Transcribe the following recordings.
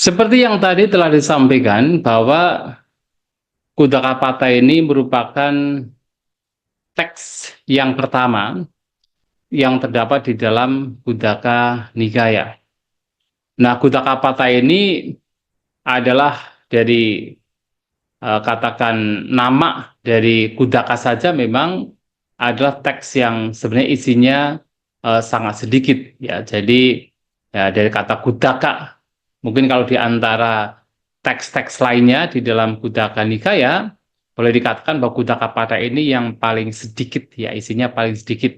Seperti yang tadi telah disampaikan bahwa Kudakapata ini merupakan teks yang pertama yang terdapat di dalam Kudaka Nikaya. Nah, Kudakapata ini adalah dari katakan nama dari Kudaka saja memang adalah teks yang sebenarnya isinya sangat sedikit ya. Jadi ya dari kata Kudaka, mungkin kalau di antara teks-teks lainnya di dalam Kudaka Nikaya boleh dikatakan bahwa Kudakapata ini yang paling sedikit ya, isinya paling sedikit.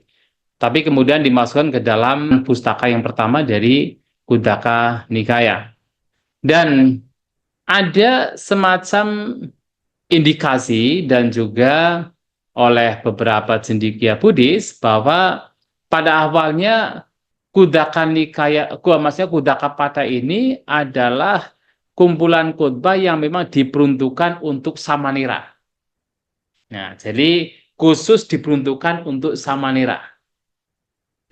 Tapi kemudian dimasukkan ke dalam pustaka yang pertama dari Kudaka Nikaya. Dan ada semacam indikasi dan juga oleh beberapa cendekia Buddhis bahwa pada awalnya Kudaka Nikaya, maksudnya Kudakapata ini adalah kumpulan khotbah yang memang diperuntukkan untuk samanera. Nah, jadi khusus diperuntukkan untuk samanera.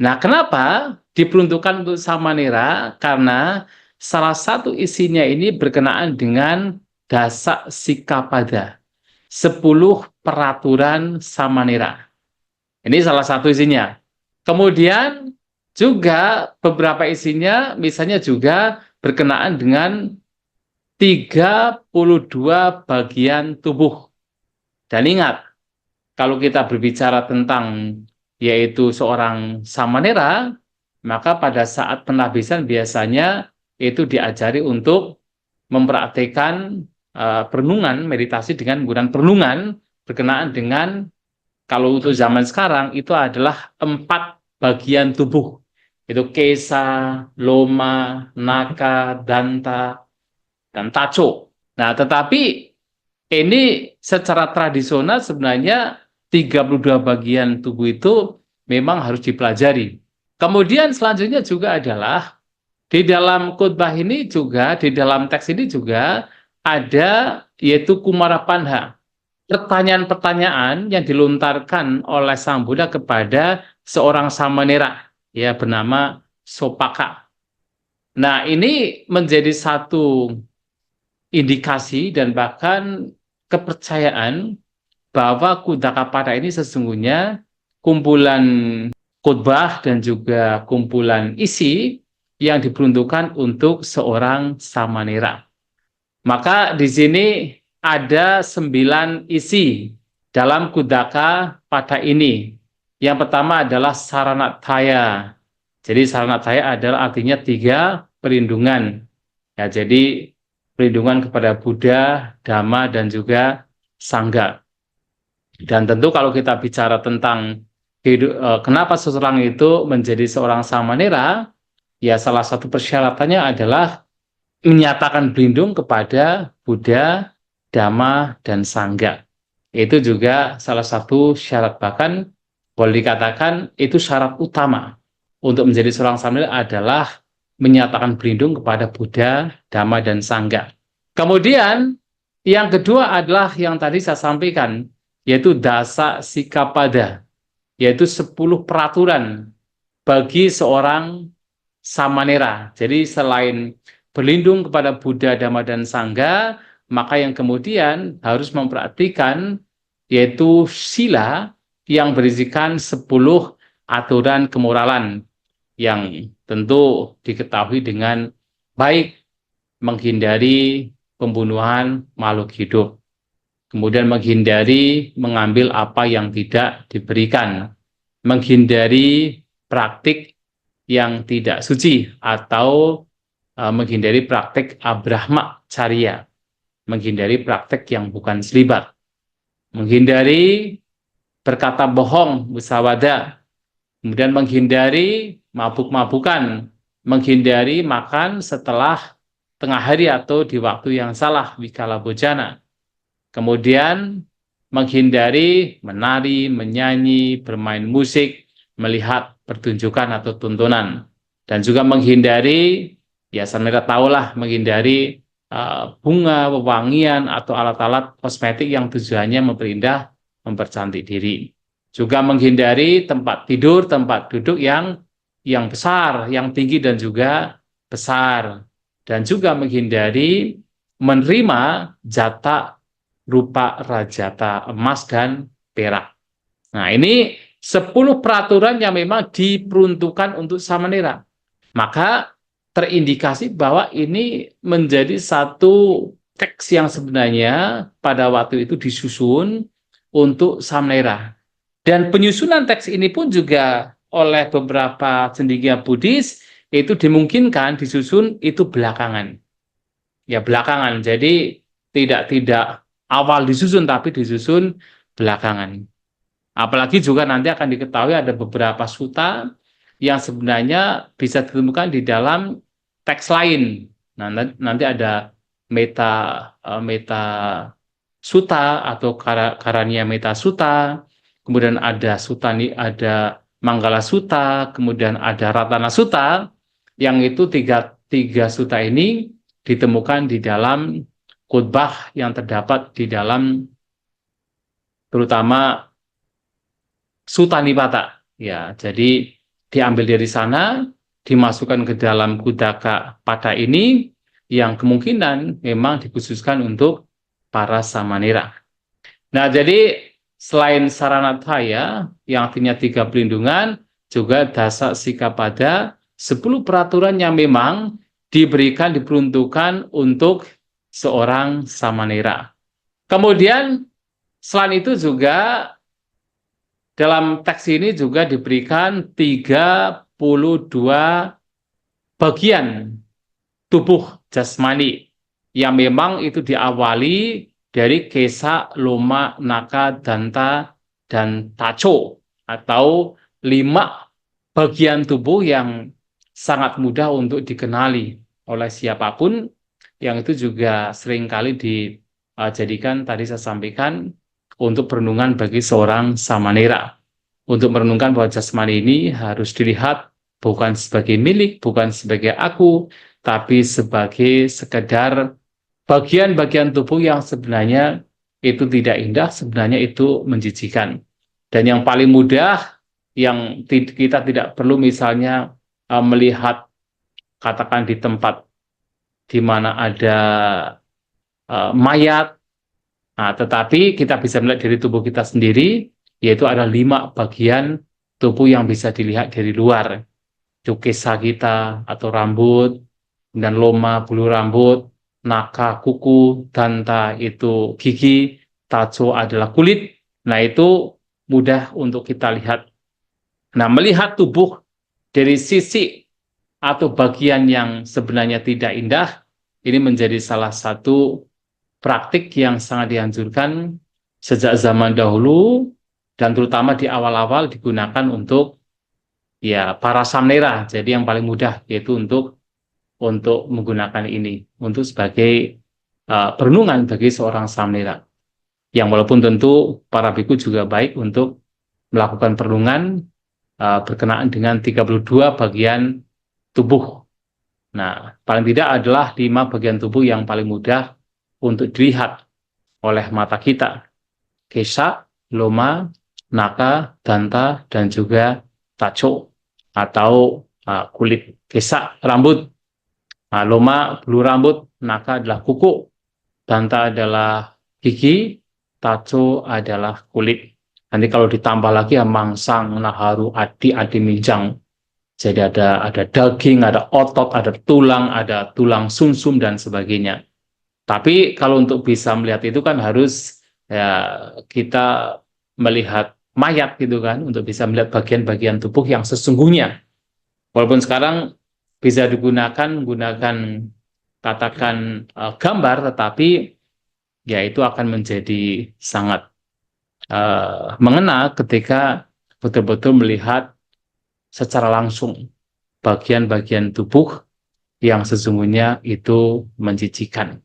Nah, kenapa diperuntukkan untuk samanera? Karena salah satu isinya ini berkenaan dengan dasa sikapada, 10 peraturan samanera. Ini salah satu isinya. Kemudian juga beberapa isinya misalnya juga berkenaan dengan 32 bagian tubuh. Dan ingat, kalau kita berbicara tentang yaitu seorang samanera, maka pada saat penabisan biasanya itu diajari untuk mempraktikkan perenungan, meditasi dengan menggunakan perenungan berkenaan dengan kalau untuk zaman sekarang itu adalah 4 bagian tubuh. Itu kesa, loma, naka, danta, dan taco. Nah, tetapi ini secara tradisional sebenarnya 32 bagian tubuh itu memang harus dipelajari. Kemudian selanjutnya juga adalah di dalam khotbah ini juga, di dalam teks ini juga ada yaitu Kumara Panha. Pertanyaan-pertanyaan yang dilontarkan oleh Sang Buddha kepada seorang samanera ya bernama Sopaka. Nah, ini menjadi satu indikasi dan bahkan kepercayaan bahwa Kudakapata ini sesungguhnya kumpulan khotbah dan juga kumpulan isi yang diperuntukkan untuk seorang samanera. Maka di sini ada 9 isi dalam Kudaka pada ini. Yang pertama adalah Saranataya. Jadi Saranataya adalah artinya 3 perlindungan. Ya, jadi perlindungan kepada Buddha, Dhamma, dan juga Sangha. Dan tentu kalau kita bicara tentang kenapa seseorang itu menjadi seorang samanera, ya salah satu persyaratannya adalah menyatakan berlindung kepada Buddha, Dhamma, dan Sangha. Itu juga salah satu syarat, bahkan boleh dikatakan itu syarat utama untuk menjadi seorang samanera adalah menyatakan berlindung kepada Buddha, Dhamma, dan Sangha. Kemudian yang kedua adalah yang tadi saya sampaikan, yaitu dasa sikapada, yaitu 10 peraturan bagi seorang samanera. Jadi selain berlindung kepada Buddha, Dhamma, dan Sangha, maka yang kemudian harus mempraktikkan yaitu sila yang berisikan 10 aturan kemoralan yang tentu diketahui dengan baik, menghindari pembunuhan makhluk hidup, kemudian menghindari mengambil apa yang tidak diberikan, menghindari praktik yang tidak suci atau menghindari praktik abrahma carya, menghindari praktik yang bukan selibat, menghindari berkata bohong, musawada, kemudian menghindari mabuk-mabukan, menghindari makan setelah tengah hari atau di waktu yang salah, wikala bojana. Kemudian menghindari menari, menyanyi, bermain musik, melihat pertunjukan atau tuntunan. Dan juga menghindari, ya samira tahulah, menghindari bunga, wewangian, atau alat-alat kosmetik yang tujuannya memperindah, mempercantik diri. Juga menghindari tempat tidur, tempat duduk yang besar, yang tinggi dan juga besar. dan juga menghindari menerima jatah rupa rajata emas dan perak. Nah, ini 10 peraturan yang memang diperuntukkan untuk samanera. Maka terindikasi bahwa ini menjadi satu teks yang sebenarnya pada waktu itu disusun untuk samanera. Dan penyusunan teks ini pun juga oleh beberapa cendekia Buddhis itu dimungkinkan disusun itu belakangan. Ya belakangan. Jadi tidak awal disusun tapi disusun belakangan. Apalagi juga nanti akan diketahui ada beberapa suta yang sebenarnya bisa ditemukan di dalam teks lain. Nah, nanti ada meta meta suta atau karania meta suta, kemudian ada sutani, ada manggala suta, kemudian ada ratana suta, yang itu tiga suta ini ditemukan di dalam khotbah yang terdapat di dalam terutama Suta Nipata. Ya, jadi diambil dari sana, dimasukkan ke dalam Kudaka pada ini, yang kemungkinan memang dikhususkan untuk para samanera. Nah, jadi selain Saranataya, yang artinya 3 pelindungan, juga Dasa Sikapada, 10 peraturan yang memang diberikan, diperuntukkan untuk seorang samanera. Kemudian, selain itu juga dalam teks ini juga diberikan 32 bagian tubuh jasmani yang memang itu diawali dari Kesa, Loma, Naka, Danta, dan Taco, atau 5 bagian tubuh yang sangat mudah untuk dikenali oleh siapapun, yang itu juga seringkali dijadikan, tadi saya sampaikan, untuk perenungan bagi seorang samanera. Untuk merenungkan bahwa jasmani ini harus dilihat bukan sebagai milik, bukan sebagai aku, tapi sebagai sekedar bagian-bagian tubuh yang sebenarnya itu tidak indah, sebenarnya itu menjijikan. Dan yang paling mudah, yang kita tidak perlu misalnya melihat, katakan di tempat di mana ada mayat, nah, tetapi kita bisa melihat dari tubuh kita sendiri, yaitu ada 5 bagian tubuh yang bisa dilihat dari luar. Kesa kita atau rambut, dan loma bulu rambut, naka kuku, danta itu gigi, taco adalah kulit. Nah, itu mudah untuk kita lihat. Nah, melihat tubuh dari sisi atau bagian yang sebenarnya tidak indah, ini menjadi salah satu praktik yang sangat dianjurkan sejak zaman dahulu, dan terutama di awal-awal digunakan untuk ya para samnera. Jadi yang paling mudah yaitu untuk menggunakan ini untuk sebagai perenungan bagi seorang samnera. Yang walaupun tentu para biku juga baik untuk melakukan perenungan berkenaan dengan 32 bagian tubuh. Nah, paling tidak adalah 5 bagian tubuh yang paling mudah untuk dilihat oleh mata kita. Kesa, loma, naka, danta, dan juga taco atau kulit. Kesa, rambut. Loma, bulu rambut. Naka adalah kuku. Danta adalah gigi. Taco adalah kulit. Nanti kalau ditambah lagi mangsang, naharu, adi minjang. Jadi ada daging, ada otot, ada tulang sumsum, dan sebagainya. Tapi kalau untuk bisa melihat itu kan harus ya kita melihat mayat gitu kan, untuk bisa melihat bagian-bagian tubuh yang sesungguhnya. Walaupun sekarang bisa menggunakan katakan gambar, tetapi ya itu akan menjadi sangat mengena ketika betul-betul melihat secara langsung bagian-bagian tubuh yang sesungguhnya itu menjijikan.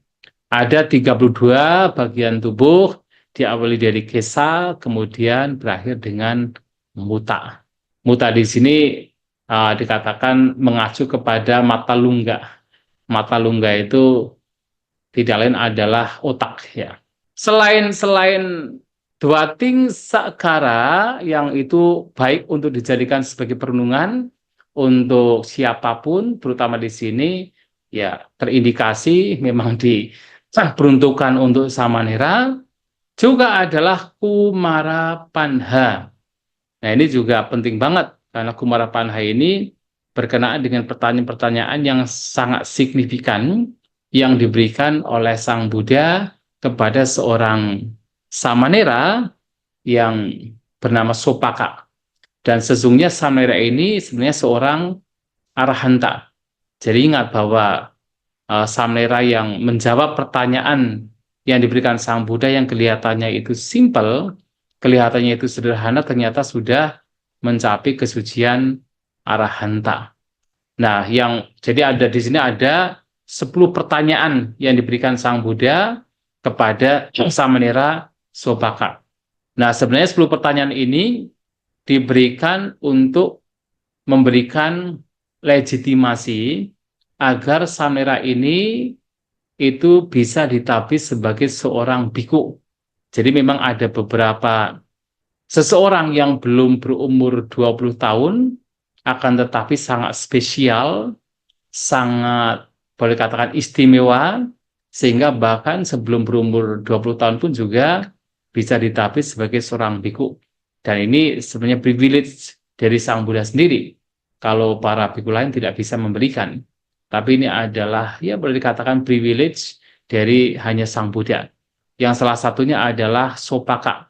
Ada 32 bagian tubuh, diawali dari kesa, kemudian berakhir dengan muta. Muta di sini dikatakan mengacu kepada mata lungga. Mata lungga itu tidak lain adalah otak, ya. Selain Dwating Sakara yang itu baik untuk dijadikan sebagai perenungan untuk siapapun, terutama di sini ya terindikasi memang diperuntukkan untuk Samanera, juga adalah Kumara Panha. Nah, ini juga penting banget karena Kumara Panha ini berkenaan dengan pertanyaan-pertanyaan yang sangat signifikan yang diberikan oleh Sang Buddha kepada seorang Samanera yang bernama Sopaka. Dan sesungguhnya Samanera ini sebenarnya seorang arahanta. Jadi ingat bahwa Samanera yang menjawab pertanyaan yang diberikan Sang Buddha yang kelihatannya itu simple, kelihatannya itu sederhana, ternyata sudah mencapai kesucian arahanta. Nah, jadi ada di sini ada 10 pertanyaan yang diberikan Sang Buddha kepada Samanera Sopaka. Nah, sebenarnya 10 pertanyaan ini diberikan untuk memberikan legitimasi agar Samanera ini itu bisa ditapis sebagai seorang biku. Jadi memang ada beberapa seseorang yang belum berumur 20 tahun akan tetapi sangat spesial, sangat boleh katakan istimewa, sehingga bahkan sebelum berumur 20 tahun pun juga bisa ditapis sebagai seorang biku. Dan ini sebenarnya privilege dari Sang Buddha sendiri. Kalau para biku lain tidak bisa memberikan. Tapi ini adalah, ya boleh dikatakan privilege dari hanya Sang Buddha. Yang salah satunya adalah Sopaka.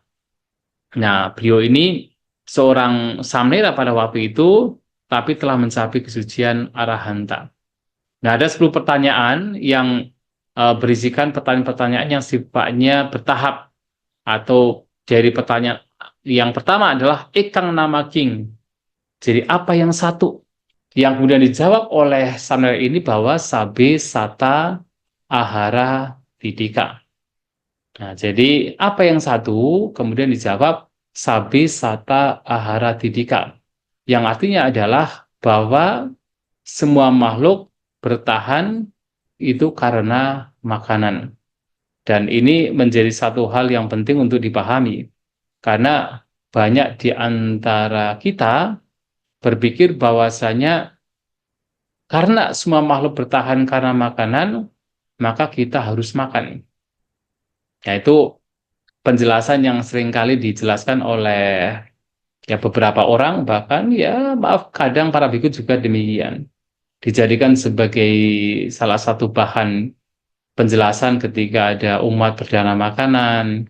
Nah, beliau ini seorang Samanera pada waktu itu, tapi telah mencapai kesucian arahanta. Nah, ada 10 pertanyaan yang berisikan pertanyaan-pertanyaan yang sifatnya bertahap, atau dari pertanyaan yang pertama adalah Ekang Nama King. Jadi apa yang satu? Yang kemudian dijawab oleh Samanera ini bahwa Sabe Sata Ahara Didika. Nah, jadi apa yang satu? Kemudian dijawab Sabe Sata Ahara Didika. Yang artinya adalah bahwa semua makhluk bertahan itu karena makanan. Dan ini menjadi satu hal yang penting untuk dipahami. Karena banyak di antara kita berpikir bahwasanya karena semua makhluk bertahan karena makanan, maka kita harus makan. Yaitu penjelasan yang seringkali dijelaskan oleh ya beberapa orang, bahkan ya maaf kadang para biku juga demikian. Dijadikan sebagai salah satu bahan penjelasan ketika ada umat berdana makanan.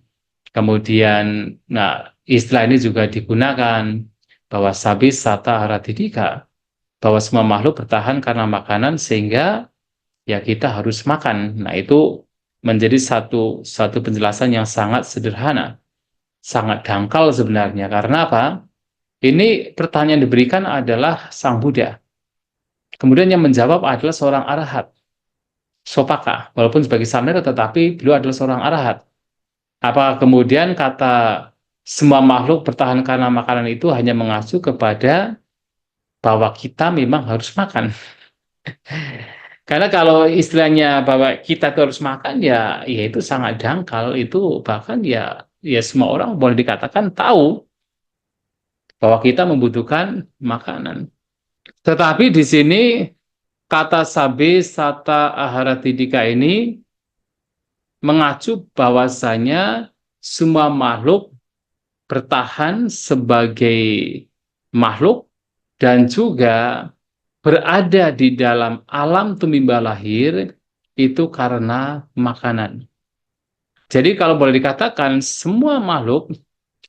Kemudian, nah istilah ini juga digunakan bahwa sabis sata haradidika, bahwa semua makhluk bertahan karena makanan sehingga ya kita harus makan. Nah itu menjadi satu penjelasan yang sangat sederhana, sangat dangkal sebenarnya. Karena apa? Ini pertanyaan yang diberikan adalah Sang Buddha. Kemudian yang menjawab adalah seorang arahat, Sopaka, walaupun sebagai Samanera tetapi beliau adalah seorang arahat. Apa kemudian kata semua makhluk bertahan karena makanan itu hanya mengacu kepada bahwa kita memang harus makan. Karena kalau istilahnya bahwa kita itu harus makan ya itu sangat dangkal, itu bahkan ya semua orang boleh dikatakan tahu bahwa kita membutuhkan makanan. Tetapi di sini kata sabe sata aharatidika ini mengacu bahwasanya semua makhluk bertahan sebagai makhluk dan juga berada di dalam alam tumimba lahir itu karena makanan. Jadi kalau boleh dikatakan semua makhluk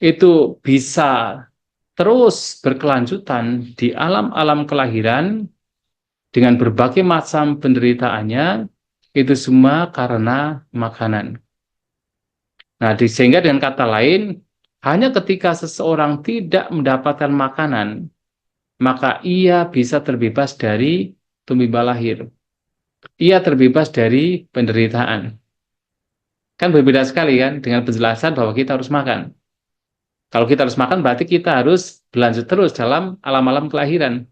itu bisa terus berkelanjutan di alam-alam kelahiran dengan berbagai macam penderitaannya, itu semua karena makanan. Nah, sehingga dengan kata lain, hanya ketika seseorang tidak mendapatkan makanan, maka ia bisa terbebas dari tumimba lahir. Ia terbebas dari penderitaan. Kan berbeda sekali kan dengan penjelasan bahwa kita harus makan. Kalau kita harus makan berarti kita harus berlanjut terus dalam alam-alam kelahiran.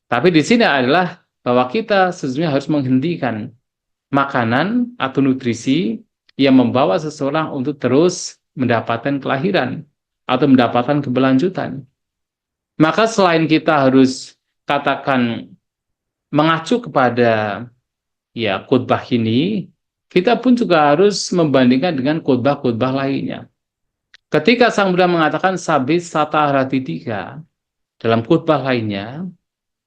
Tapi di sini adalah bahwa kita sesungguhnya harus menghentikan makanan atau nutrisi yang membawa seseorang untuk terus mendapatkan kelahiran atau mendapatkan keberlanjutan. Maka selain kita harus katakan mengacu kepada ya khotbah ini, kita pun juga harus membandingkan dengan khotbah-khotbah lainnya. Ketika Sang Buddha mengatakan sabit sata harati tiga dalam khotbah lainnya,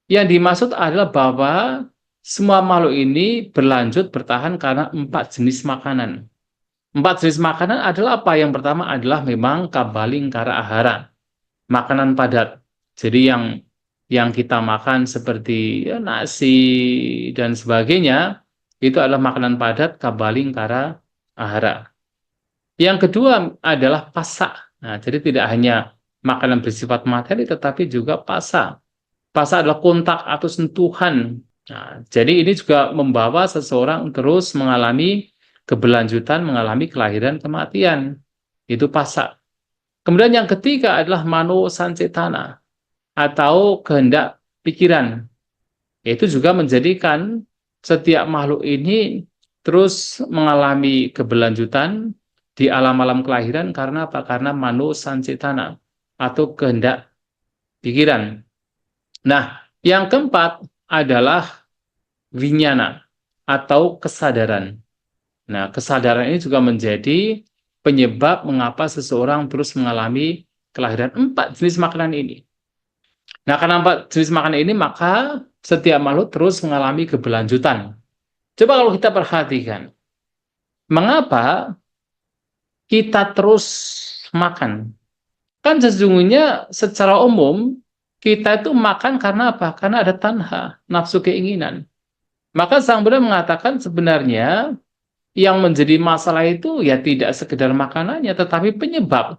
yang dimaksud adalah bahwa semua makhluk ini berlanjut bertahan karena 4 jenis makanan. 4 jenis makanan adalah apa? Yang pertama adalah memang kabalingkara ahara, makanan padat. Jadi yang kita makan seperti ya, nasi dan sebagainya, itu adalah makanan padat kabalingkara ahara. Yang kedua adalah pasa. Nah, jadi tidak hanya makanan bersifat materi, tetapi juga pasa. Pasa adalah kontak atau sentuhan. Nah, jadi ini juga membawa seseorang terus mengalami keberlanjutan, mengalami kelahiran kematian. Itu pasa. Kemudian yang ketiga adalah mano sancetana atau kehendak pikiran. Itu juga menjadikan setiap makhluk ini terus mengalami keberlanjutan di alam-alam kelahiran karena apa? Karena mano sancetana atau kehendak pikiran. Nah, yang keempat adalah winyana atau kesadaran. Nah, kesadaran ini juga menjadi penyebab mengapa seseorang terus mengalami kelahiran 4 jenis makanan ini. Nah, karena 4 jenis makanan ini, maka setiap makhluk terus mengalami keberlanjutan. Coba kalau kita perhatikan, mengapa kita terus makan? Kan sesungguhnya secara umum, kita itu makan karena apa? Karena ada tanha, nafsu keinginan. Maka Sang Buddha mengatakan sebenarnya yang menjadi masalah itu ya tidak sekedar makanannya, tetapi penyebab.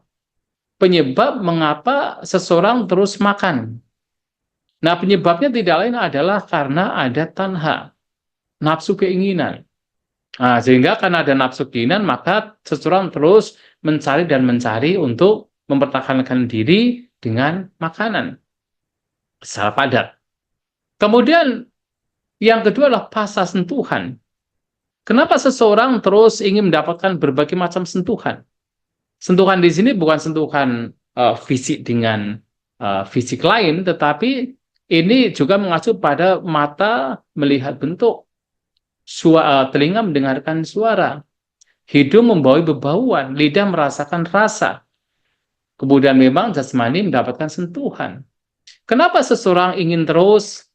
Penyebab mengapa seseorang terus makan. Nah, penyebabnya tidak lain adalah karena ada tanha, nafsu keinginan. Nah, sehingga karena ada nafsu keinginan, maka seseorang terus mencari dan mencari untuk mempertahankan diri dengan makanan secara padat. Kemudian yang kedua adalah pasa sentuhan. Kenapa seseorang terus ingin mendapatkan berbagai macam sentuhan? Sentuhan di sini bukan sentuhan fisik dengan fisik lain, tetapi ini juga mengacu pada mata melihat bentuk, telinga mendengarkan suara, hidung membawa bebauan, lidah merasakan rasa. Kemudian memang jasmani mendapatkan sentuhan. Kenapa seseorang ingin terus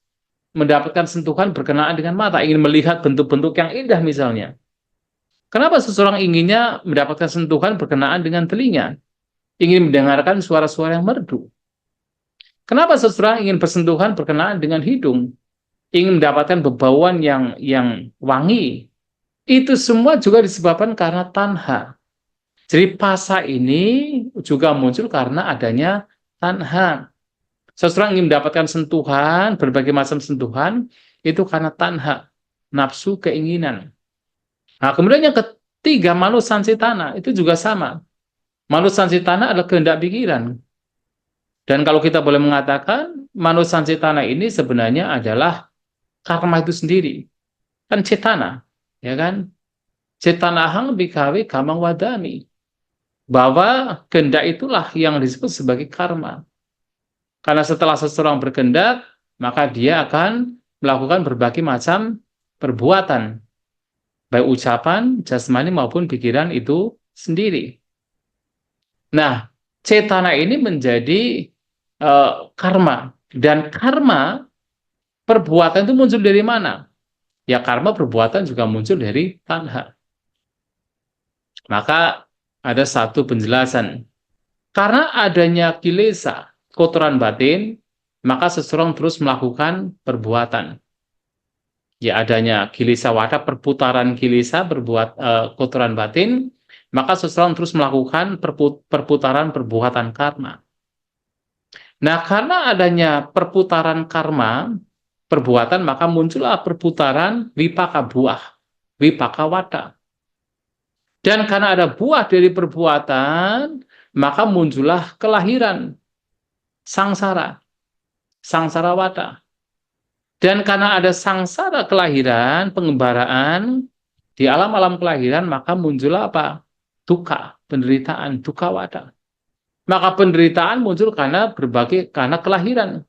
mendapatkan sentuhan berkenaan dengan mata, ingin melihat bentuk-bentuk yang indah misalnya? Kenapa seseorang inginnya mendapatkan sentuhan berkenaan dengan telinga? Ingin mendengarkan suara-suara yang merdu. Kenapa seseorang ingin bersentuhan berkenaan dengan hidung? Ingin mendapatkan bebauan yang wangi. Itu semua juga disebabkan karena tanha. Jadi pasa ini juga muncul karena adanya tanha. Seseorang ingin mendapatkan sentuhan, berbagai macam sentuhan, itu karena tanha, nafsu keinginan. Nah, kemudian yang ketiga, manu sancitana, itu juga sama. Manu sancitana adalah kehendak pikiran. Dan kalau kita boleh mengatakan, manu sancitana ini sebenarnya adalah karma itu sendiri. Kan cetana, ya kan? Cetanahang bikawe kamang wadami. Bahwa kehendak itulah yang disebut sebagai karma. Karena setelah seseorang berkehendak, maka dia akan melakukan berbagai macam perbuatan. Baik ucapan, jasmani maupun pikiran itu sendiri. Nah, cetana ini menjadi karma. Dan karma perbuatan itu muncul dari mana? Ya karma perbuatan juga muncul dari tanha. Maka ada satu penjelasan. Karena adanya kilesa, kotoran batin, maka seseorang terus melakukan perbuatan. Ya adanya kilesa wada, perputaran kilesa, kotoran batin, maka seseorang terus melakukan perputaran perbuatan karma. Nah, karena adanya perputaran karma, perbuatan, maka muncullah perputaran wipaka buah, wipaka wada. Dan karena ada buah dari perbuatan, maka muncullah kelahiran, sangsara, sangsara wada. Dan karena ada sangsara kelahiran, pengembaraan, di alam-alam kelahiran, maka muncullah apa? Duka, penderitaan, duka wada. Maka penderitaan muncul karena karena kelahiran.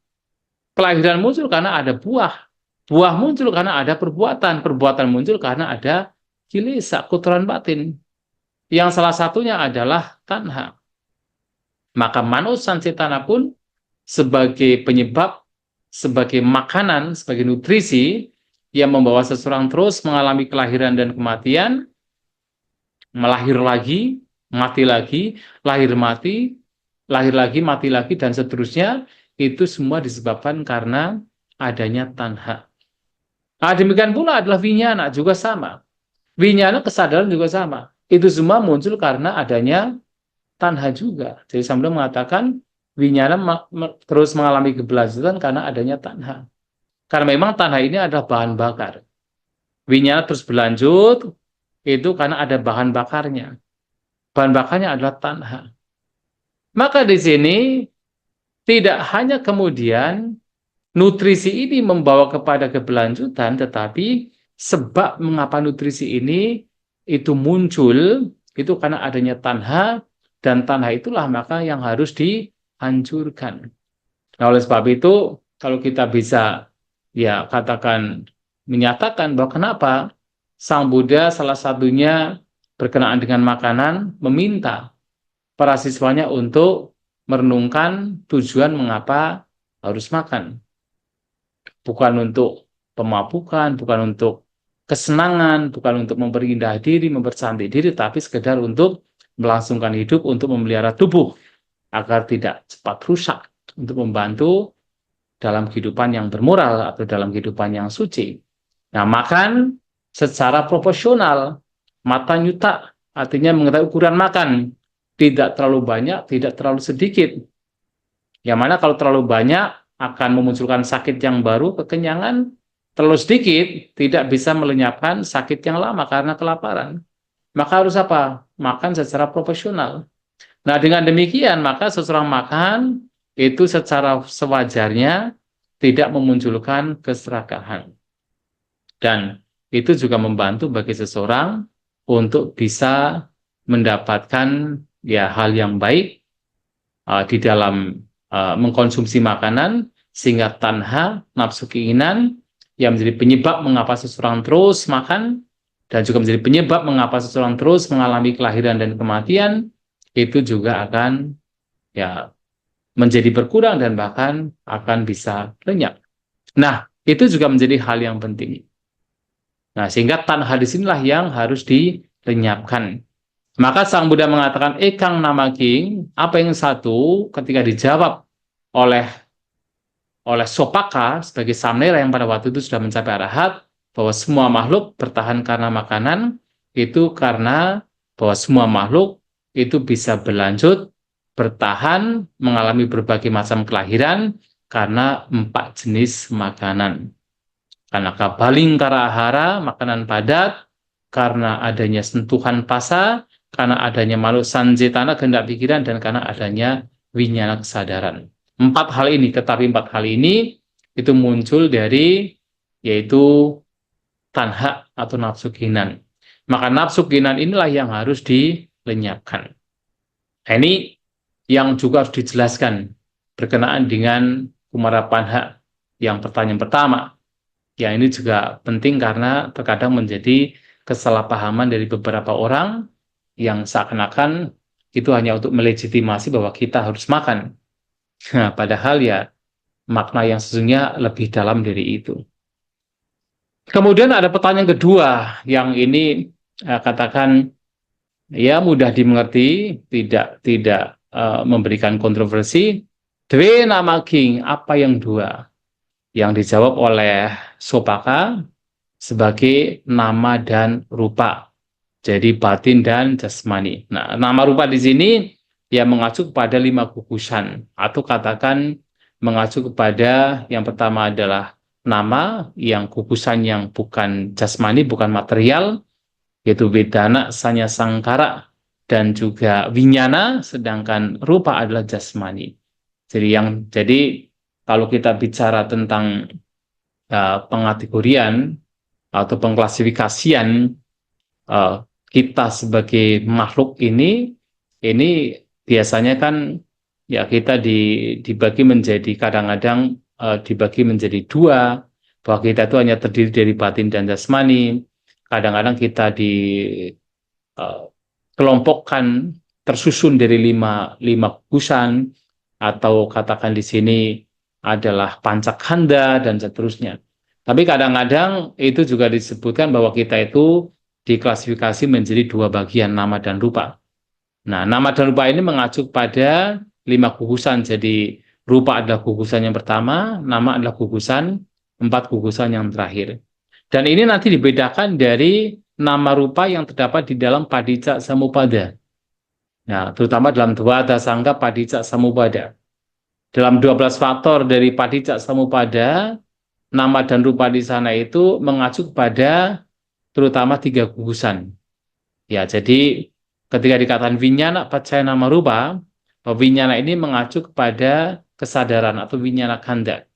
Kelahiran muncul karena ada buah. Buah muncul karena ada perbuatan. Perbuatan muncul karena ada kilesa, kotoran batin. Yang salah satunya adalah tanha. Maka manusan cetana pun sebagai penyebab, sebagai makanan, sebagai nutrisi yang membawa seseorang terus mengalami kelahiran dan kematian, melahir lagi, mati lagi, lahir lagi, mati lagi, dan seterusnya, itu semua disebabkan karena adanya tanha. Nah, demikian pula adalah winyana juga sama. Winyana kesadaran juga sama. Itu semua muncul karena adanya tanha juga. Jadi Samudra mengatakan winyana terus mengalami keberlanjutan karena adanya tanha. Karena memang tanha ini adalah bahan bakar. Winyana terus berlanjut itu karena ada bahan bakarnya. Bahan bakarnya adalah tanha. Maka di sini tidak hanya kemudian nutrisi ini membawa kepada keberlanjutan, tetapi sebab mengapa nutrisi ini itu muncul itu karena adanya tanha, dan tanha itulah maka yang harus dihancurkan. Nah, oleh sebab itu, kalau kita bisa ya katakan menyatakan bahwa kenapa Sang Buddha salah satunya berkenaan dengan makanan meminta para siswanya untuk merenungkan tujuan mengapa harus makan. Bukan untuk pemabukan, bukan untuk kesenangan, bukan untuk memperindah diri, mempercantik diri, tapi sekedar untuk melangsungkan hidup, untuk memelihara tubuh agar tidak cepat rusak, untuk membantu dalam kehidupan yang bermoral atau dalam kehidupan yang suci. Nah, makan secara proporsional, mata nyuta, artinya mengetahui ukuran makan, tidak terlalu banyak, tidak terlalu sedikit. Yang mana kalau terlalu banyak akan memunculkan sakit yang baru, kekenyangan, terlalu sedikit tidak bisa melenyapkan sakit yang lama karena kelaparan. Maka harus apa? Makan secara proporsional. Nah, dengan demikian, maka seseorang makan itu secara sewajarnya tidak memunculkan keserakahan. Dan itu juga membantu bagi seseorang untuk bisa mendapatkan ya hal yang baik di dalam mengkonsumsi makanan, sehingga tanha, nafsu keinginan, yang menjadi penyebab mengapa seseorang terus makan, dan juga menjadi penyebab mengapa seseorang terus mengalami kelahiran dan kematian, itu juga akan ya menjadi berkurang dan bahkan akan bisa lenyap. Nah, itu juga menjadi hal yang penting. Nah, sehingga tanha di sinilah yang harus dilenyapkan. Maka Sang Buddha mengatakan, Ekang Namaking, apa yang satu ketika dijawab oleh Sopaka sebagai samnera yang pada waktu itu sudah mencapai arahat, bahwa semua makhluk bertahan karena makanan, itu karena bahwa semua makhluk itu bisa berlanjut, bertahan, mengalami berbagai macam kelahiran karena 4 jenis makanan. Karena kabalingkara ahara, makanan padat, karena adanya sentuhan pasa, karena adanya makhluk sanjetana, kehendak pikiran, dan karena adanya winyana kesadaran. 4 hal ini, tetapi 4 hal ini itu muncul dari yaitu tanha atau nafsu keinginan. Maka nafsu keinginan inilah yang harus dilenyapkan. Nah, ini yang juga harus dijelaskan berkenaan dengan kumara panha yang pertanyaan pertama. Ya, ini juga penting karena terkadang menjadi kesalahpahaman dari beberapa orang yang seakan-akan itu hanya untuk melegitimasi bahwa kita harus makan. Nah, padahal ya makna yang sesungguhnya lebih dalam dari itu. Kemudian ada pertanyaan kedua yang ini katakan ya mudah dimengerti, tidak memberikan kontroversi. Dwe nama king, apa yang dua? Yang dijawab oleh Sopaka sebagai nama dan rupa. Jadi batin dan jasmani. Nah, nama rupa di sini ya mengacu kepada 5 gugusan, atau katakan mengacu kepada yang pertama adalah nama yang gugusan yang bukan jasmani, bukan material, yaitu Vedana, Sanya Sangkara, dan juga Winyana, sedangkan rupa adalah jasmani. Jadi kalau kita bicara tentang pengategorian atau pengklasifikasian kita sebagai makhluk ini biasanya kan ya kita dibagi menjadi kadang-kadang dibagi menjadi 2, bahwa kita itu hanya terdiri dari batin dan jasmani. Kadang-kadang kita dikelompokkan tersusun dari lima gugusan, atau katakan di sini adalah pancakkhanda dan seterusnya. Tapi kadang-kadang itu juga disebutkan bahwa kita itu diklasifikasi menjadi dua bagian, nama dan rupa. Nah, nama dan rupa ini mengacu pada lima gugusan. Jadi rupa adalah gugusan yang pertama, nama adalah empat gugusan yang terakhir. Dan ini nanti dibedakan dari nama rupa yang terdapat di dalam Padicca Samuppada. Nah, terutama dalam Dvada Sangga Padicca Samuppada. Dalam 12 faktor dari Padicca Samuppada, nama dan rupa di sana itu mengacu pada terutama tiga gugusan. Ya, jadi ketika dikatakan vinyana pacaya nama rupa, bahwa vinyana ini mengacu kepada kesadaran atau vinyana khandha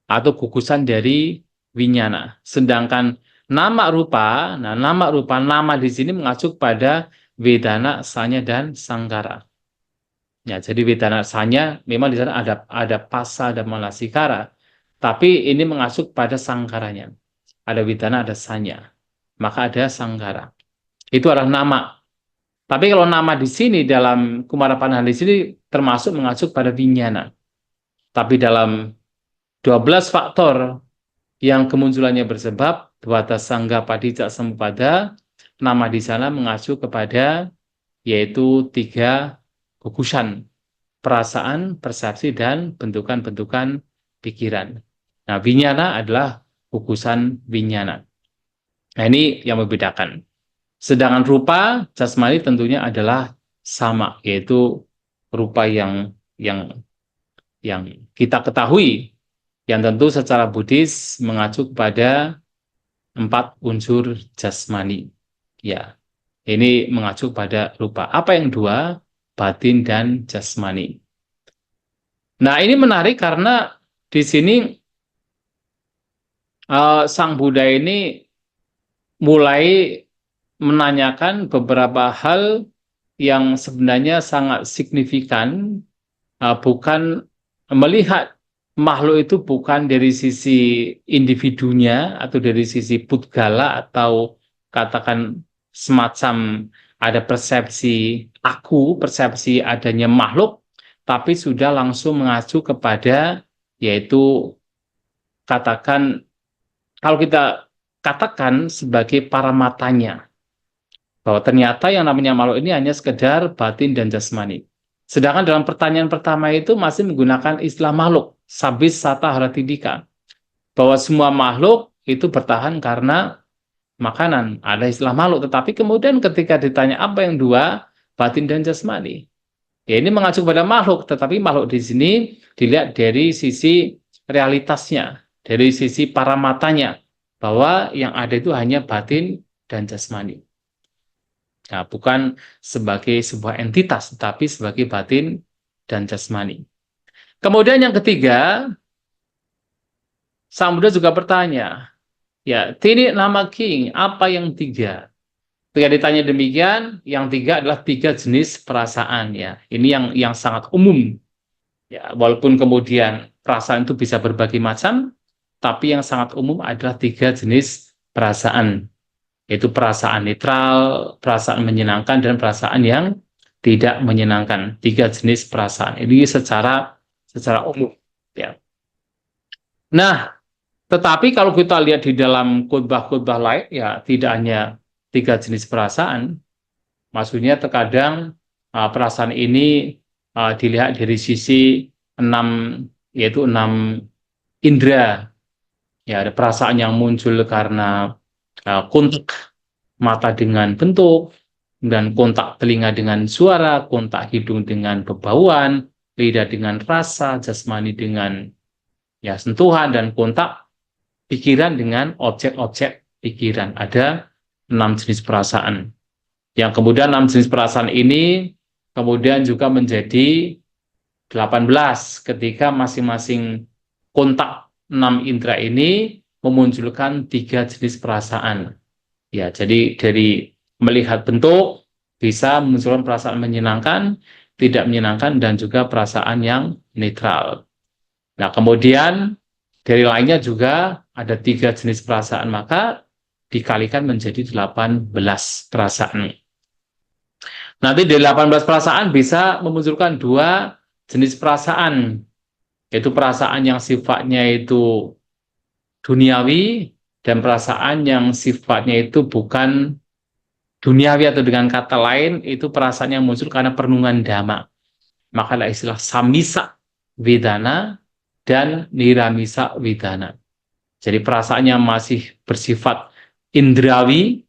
atau gugusan dari vinyana. Sedangkan nama rupa, nama di sini mengacu pada vedana, sanya dan sangkara. Ya, jadi vedana sanya memang di sana ada pasa dan manasikara, tapi ini mengacu pada sangkaranya. Ada vedana, ada sanya, maka ada sangkara. Itu adalah nama. Tapi kalau nama di sini dalam Kumarapanhan di sini termasuk mengacu pada vinyana. Tapi dalam 12 faktor yang kemunculannya bersebab Dvada Sangga Padicca Samuppada, nama di sana mengacu kepada yaitu tiga gugusan: perasaan, persepsi, dan bentukan-bentukan pikiran. Nah, vinyana adalah gugusan vinyana. Nah, ini yang membedakan. Sedangkan rupa jasmani tentunya adalah sama, yaitu rupa yang kita ketahui, yang tentu secara Buddhis mengacu kepada 4 unsur jasmani. Ya, ini mengacu pada rupa. Apa yang dua? Batin dan jasmani. Nah, ini menarik karena di sini Sang Buddha ini mulai menanyakan beberapa hal yang sebenarnya sangat signifikan, bukan melihat makhluk itu bukan dari sisi individunya atau dari sisi pudgala atau katakan semacam ada persepsi aku, persepsi adanya makhluk, tapi sudah langsung mengacu kepada yaitu katakan kalau kita katakan sebagai paramatanya, bahwa ternyata yang namanya makhluk ini hanya sekedar batin dan jasmani. Sedangkan dalam pertanyaan pertama itu masih menggunakan istilah makhluk, sabis sata haratidika, bahwa semua makhluk itu bertahan karena makanan, ada istilah makhluk. Tetapi kemudian ketika ditanya apa yang dua, batin dan jasmani, ya ini mengacu pada makhluk, tetapi makhluk di sini dilihat dari sisi realitasnya, dari sisi paramatanya, bahwa yang ada itu hanya batin dan jasmani. Nah, bukan sebagai sebuah entitas, tetapi sebagai batin dan jasmani. Kemudian yang ketiga, Sang Buddha juga bertanya, ya, tini nama king, apa yang tiga? Ketika ditanya demikian, yang tiga adalah tiga jenis perasaan, ya. Ini yang sangat umum. Ya, walaupun kemudian perasaan itu bisa berbagai macam, tapi yang sangat umum adalah tiga jenis perasaan, yaitu perasaan netral, perasaan menyenangkan, dan perasaan yang tidak menyenangkan. Tiga jenis perasaan ini secara umum. Ya. Nah, tetapi kalau kita lihat di dalam khotbah-khotbah lain, ya tidak hanya tiga jenis perasaan. Maksudnya terkadang perasaan ini dilihat dari sisi enam, yaitu 6 indera. Ya, ada perasaan yang muncul karena kontak mata dengan bentuk, dan kontak telinga dengan suara, kontak hidung dengan bebauan, lidah dengan rasa, jasmani dengan ya sentuhan, dan kontak pikiran dengan objek-objek pikiran. Ada 6 jenis perasaan. Yang kemudian 6 jenis perasaan ini kemudian juga menjadi 18 ketika masing-masing kontak 6 indera ini memunculkan 3 jenis perasaan. Ya, jadi dari melihat bentuk bisa memunculkan perasaan menyenangkan, tidak menyenangkan, dan juga perasaan yang netral. Nah, kemudian dari lainnya juga ada 3 jenis perasaan, maka dikalikan menjadi 18 perasaan. Nanti dari 18 perasaan bisa memunculkan 2 jenis perasaan, yaitu perasaan yang sifatnya itu duniawi dan perasaan yang sifatnya itu bukan duniawi, atau dengan kata lain itu perasaan yang muncul karena perenungan dhamma. Maka ada istilah samisa vedana dan niramisa vedana. Jadi perasaannya masih bersifat indrawi,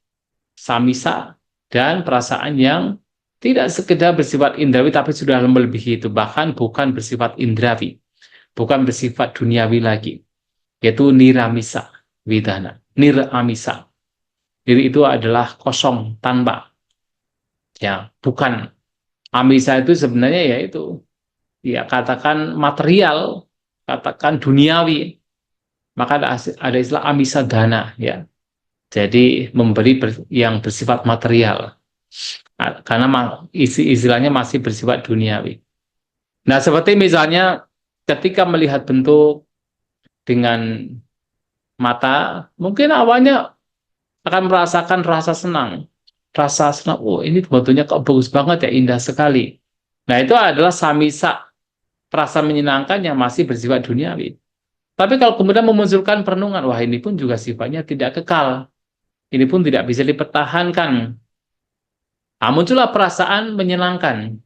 samisa, dan perasaan yang tidak sekedar bersifat indrawi tapi sudah melebihi itu, bahkan bukan bersifat indrawi, bukan bersifat duniawi lagi, yaitu niramisa vedana, niramisa. Diri itu adalah kosong, tanpa, ya, bukan. Amisa itu sebenarnya yaitu, ya, katakan material, katakan duniawi, maka ada istilah amisa dana, ya. Jadi memberi yang bersifat material, karena istilahnya masih bersifat duniawi. Nah, seperti misalnya ketika melihat bentuk dengan mata, mungkin awalnya akan merasakan rasa senang. Rasa senang, oh ini bentuknya kok bagus banget ya, indah sekali. Nah, itu adalah samisa, perasaan menyenangkan yang masih bersifat duniawi. Tapi kalau kemudian memunculkan perenungan, wah ini pun juga sifatnya tidak kekal. Ini pun tidak bisa dipertahankan. Nah, muncullah perasaan menyenangkan.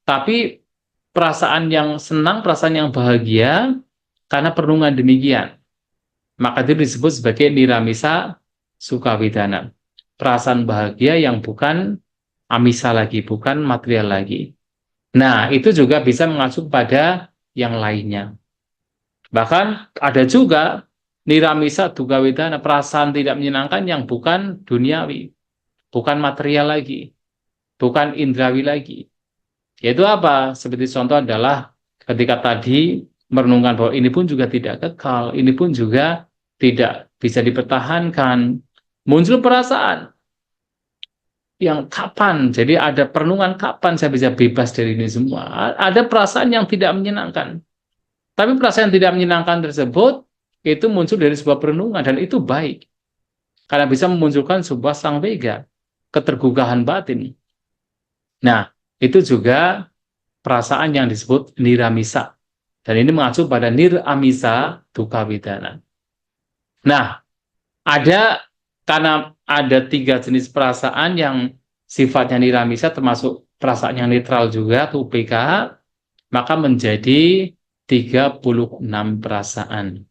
Tapi perasaan yang senang, perasaan yang bahagia, karena perenungan demikian. Maka itu disebut sebagai niramisa sukawidana. Perasaan bahagia yang bukan amisa lagi, bukan material lagi. Nah, itu juga bisa mengacu pada yang lainnya. Bahkan ada juga niramisa dukawidana, perasaan tidak menyenangkan yang bukan duniawi, bukan material lagi, bukan indrawi lagi. Yaitu apa? Seperti contoh adalah ketika tadi merenungkan bahwa ini pun juga tidak kekal, ini pun juga tidak bisa dipertahankan. Muncul perasaan yang kapan, jadi ada perenungan kapan saya bisa bebas dari ini semua. Ada perasaan yang tidak menyenangkan. Tapi perasaan yang tidak menyenangkan tersebut itu muncul dari sebuah perenungan, dan itu baik. Karena bisa memunculkan sebuah sangvega, ketergugahan batin. Nah, itu juga perasaan yang disebut niramisa. Dan ini mengacu pada niramisa dukawidana. Nah, karena ada 3 jenis perasaan yang sifatnya niramisa, termasuk perasaan yang netral juga, UPK, maka menjadi 36 perasaan.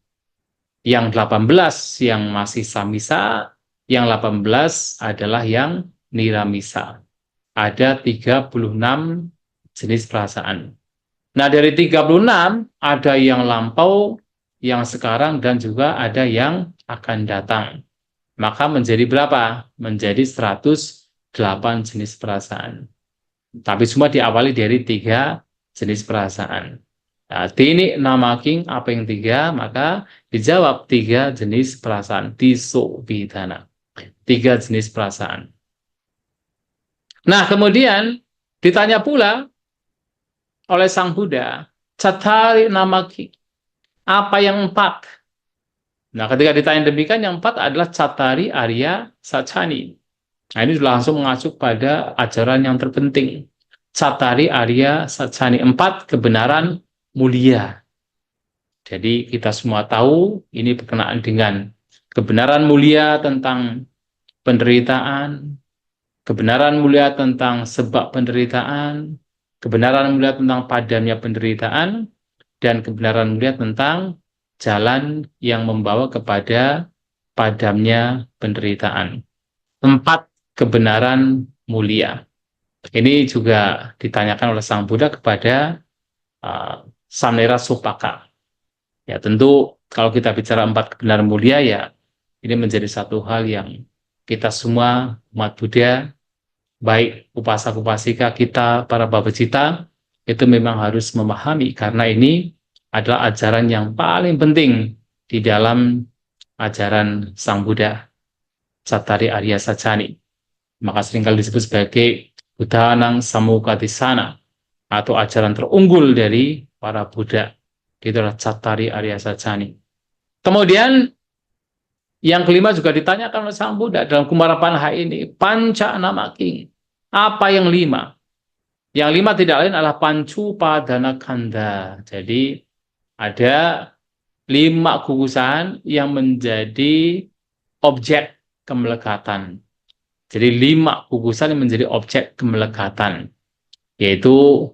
Yang 18 yang masih samisa, yang 18 adalah yang niramisa. Ada 36 jenis perasaan. Nah, dari 36 ada yang lampau, yang sekarang, dan juga ada yang akan datang. Maka menjadi berapa? Menjadi 108 jenis perasaan. Tapi semua diawali dari 3 jenis perasaan. Nah, ini nama king apa yang 3? Maka dijawab 3 jenis perasaan. Tiso bidana. 3 jenis perasaan. Nah, kemudian ditanya pula oleh Sang Buddha, Cattari namaki, apa yang 4? Nah, ketika ditanya demikian, yang 4 adalah Cattari Arya Sacani. Nah, ini langsung mengacu pada ajaran yang terpenting. Cattari Arya Sacani, 4 kebenaran mulia. Jadi kita semua tahu ini berkenaan dengan kebenaran mulia tentang penderitaan, kebenaran mulia tentang sebab penderitaan, kebenaran mulia tentang padamnya penderitaan, dan kebenaran mulia tentang jalan yang membawa kepada padamnya penderitaan. 4 kebenaran mulia. Ini juga ditanyakan oleh Sang Buddha kepada Samnera Supaka. Ya, tentu kalau kita bicara 4 kebenaran mulia, ya ini menjadi satu hal yang kita semua umat Buddha, baik upasaka-upasika kita, para babacita, itu memang harus memahami, karena ini adalah ajaran yang paling penting di dalam ajaran Sang Buddha, Cattari Arya Sacani. Maka seringkali disebut sebagai Buddhanang Samukatisana, atau ajaran terunggul dari para Buddha. Itulah Cattari Arya Sacani. Kemudian yang kelima juga ditanyakan oleh Sang Buddha dalam Kumara Panha ini, Panca Namaking. Apa yang lima? Yang lima tidak lain adalah Pancu Padana Kanda. Jadi ada lima gugusan yang menjadi objek kemelekatan. Jadi lima gugusan yang menjadi objek kemelekatan, yaitu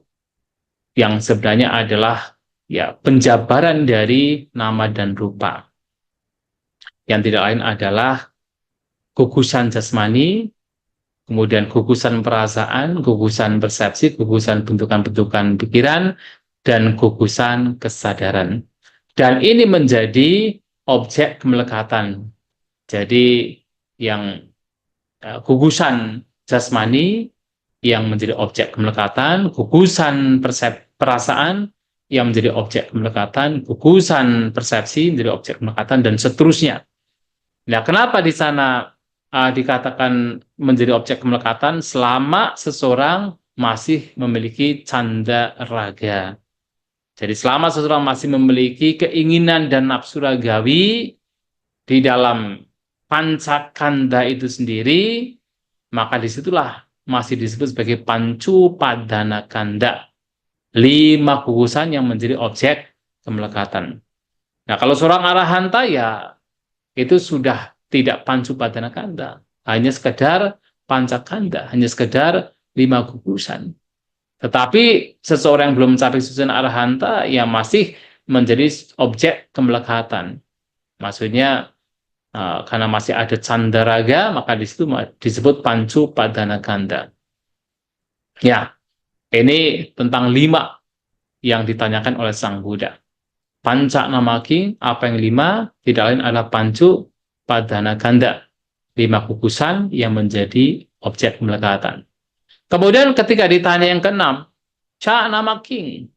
yang sebenarnya adalah ya penjabaran dari nama dan rupa. Yang tidak lain adalah gugusan jasmani, kemudian gugusan perasaan, gugusan persepsi, gugusan bentukan-bentukan pikiran, dan gugusan kesadaran. Dan ini menjadi objek kemelekatan. Jadi yang gugusan jasmani yang menjadi objek kemelekatan, gugusan perasaan yang menjadi objek kemelekatan, gugusan persepsi menjadi objek kemelekatan, dan seterusnya. Nah, kenapa di sana dikatakan menjadi objek kemelekatan selama seseorang masih memiliki canda raga. Jadi selama seseorang masih memiliki keinginan dan nafsu ragawi di dalam pancakanda itu sendiri, maka disitulah masih disebut sebagai pancu padana kanda. 5 gugusan yang menjadi objek kemelekatan. Nah, kalau seorang arahanta ya itu sudah tidak pancu padana kanda, hanya sekedar pancakanda, hanya sekedar 5 gugusan. Tetapi seseorang yang belum mencapai susun arahanta ya masih menjadi objek kemelekatan. Maksudnya karena masih ada candaraga, maka di situ disebut pancu padana kanda. Ya, ini tentang 5 yang ditanyakan oleh Sang Buddha. Panca namaki, apa yang 5? Tidak lain adalah pancu padana kanda. 5 gugusan yang menjadi objek kemelekatan. Kemudian ketika ditanya yang ke-6, ca namaki.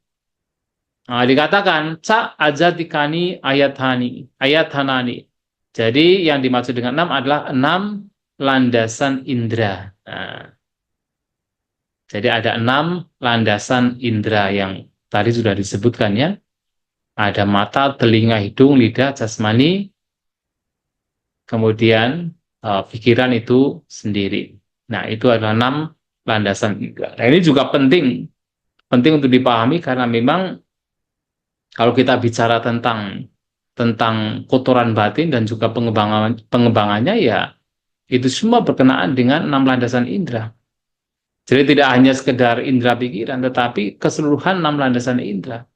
Dikatakan, ca ajatikani ayathanani. Jadi yang dimaksud dengan 6 adalah 6 landasan indera. Jadi ada 6 landasan indera yang tadi sudah disebutkan ya. Ada mata, telinga, hidung, lidah, jasmani, kemudian pikiran itu sendiri. Nah, itu adalah 6 landasan indera. Nah, ini juga penting untuk dipahami karena memang kalau kita bicara tentang kotoran batin dan juga pengembangannya ya itu semua berkenaan dengan 6 landasan indera. Jadi tidak hanya sekedar indera pikiran, tetapi keseluruhan 6 landasan indera.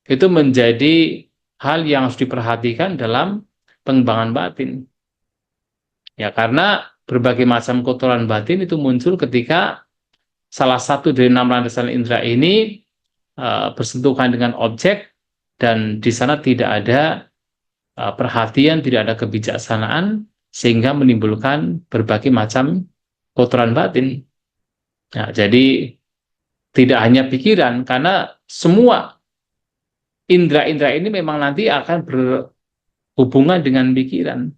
Itu menjadi hal yang harus diperhatikan dalam pengembangan batin. Ya, karena berbagai macam kotoran batin itu muncul ketika salah satu dari 6 landasan indera ini bersentuhan dengan objek dan di sana tidak ada perhatian, tidak ada kebijaksanaan, sehingga menimbulkan berbagai macam kotoran batin. Nah, jadi tidak hanya pikiran, karena semua indera-indera ini memang nanti akan berhubungan dengan pikiran.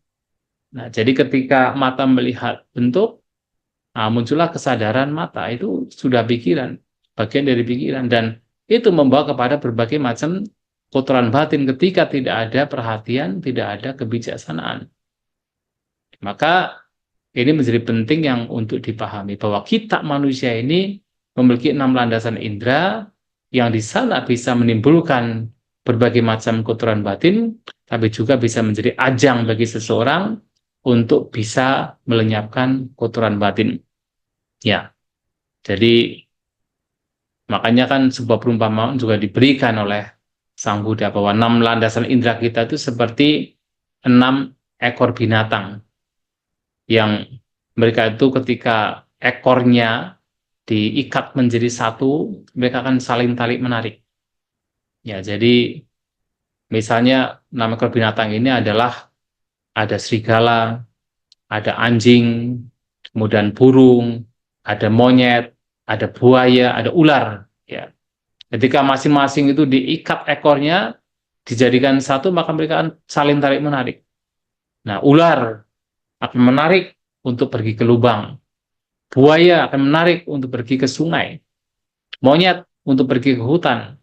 Nah, jadi ketika mata melihat bentuk, muncullah kesadaran mata, itu sudah pikiran, bagian dari pikiran, dan itu membawa kepada berbagai macam kotoran batin ketika tidak ada perhatian, tidak ada kebijaksanaan. Maka ini menjadi penting yang untuk dipahami bahwa kita manusia ini memiliki 6 landasan indera yang di sana bisa menimbulkan berbagai macam kotoran batin, tapi juga bisa menjadi ajang bagi seseorang untuk bisa melenyapkan kotoran batin. Ya, jadi makanya kan sebuah perumpamaan juga diberikan oleh Sang Buddha bahwa 6 landasan indera kita itu seperti 6 ekor binatang yang mereka itu ketika ekornya diikat menjadi satu, mereka akan saling tarik menarik. Ya, jadi misalnya 6 ekor binatang ini adalah ada serigala, ada anjing, kemudian burung, ada monyet, ada buaya, ada ular. Ya, ketika masing-masing itu diikat ekornya, dijadikan satu, maka mereka akan saling tarik menarik. Nah, ular akan menarik untuk pergi ke lubang. Buaya akan menarik untuk pergi ke sungai. Monyet untuk pergi ke hutan.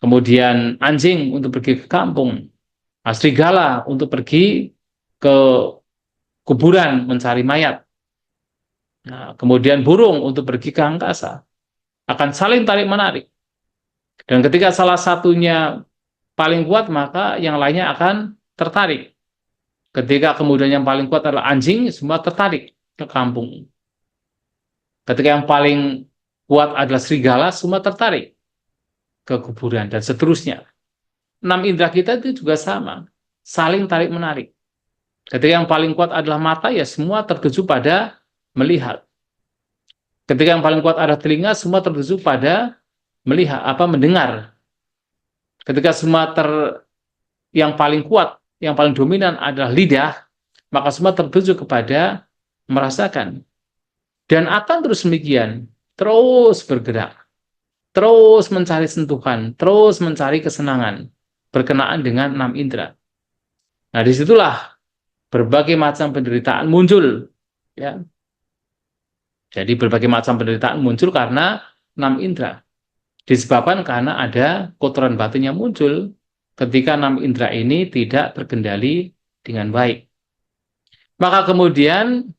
Kemudian anjing untuk pergi ke kampung. serigala untuk pergi ke kuburan mencari mayat. Nah, kemudian burung untuk pergi ke angkasa. Akan saling tarik-menarik. Dan ketika salah satunya paling kuat, maka yang lainnya akan tertarik. Ketika kemudian yang paling kuat adalah anjing, semua tertarik ke kampung. Ketika yang paling kuat adalah serigala, semua tertarik ke kuburan, dan seterusnya. 6 indera kita itu juga sama, saling tarik-menarik. Ketika yang paling kuat adalah mata, ya semua tertuju pada melihat. Ketika yang paling kuat adalah telinga, semua tertuju pada melihat, mendengar. Ketika semua yang paling kuat, yang paling dominan adalah lidah, maka semua tertuju kepada merasakan. Dan akan terus demikian, terus bergerak, terus mencari sentuhan, terus mencari kesenangan, berkenaan dengan 6 indera. Nah, disitulah berbagai macam penderitaan muncul. Ya. Jadi berbagai macam penderitaan muncul karena 6 indera. Disebabkan karena ada kotoran batin yang muncul ketika 6 indera ini tidak terkendali dengan baik. Maka kemudian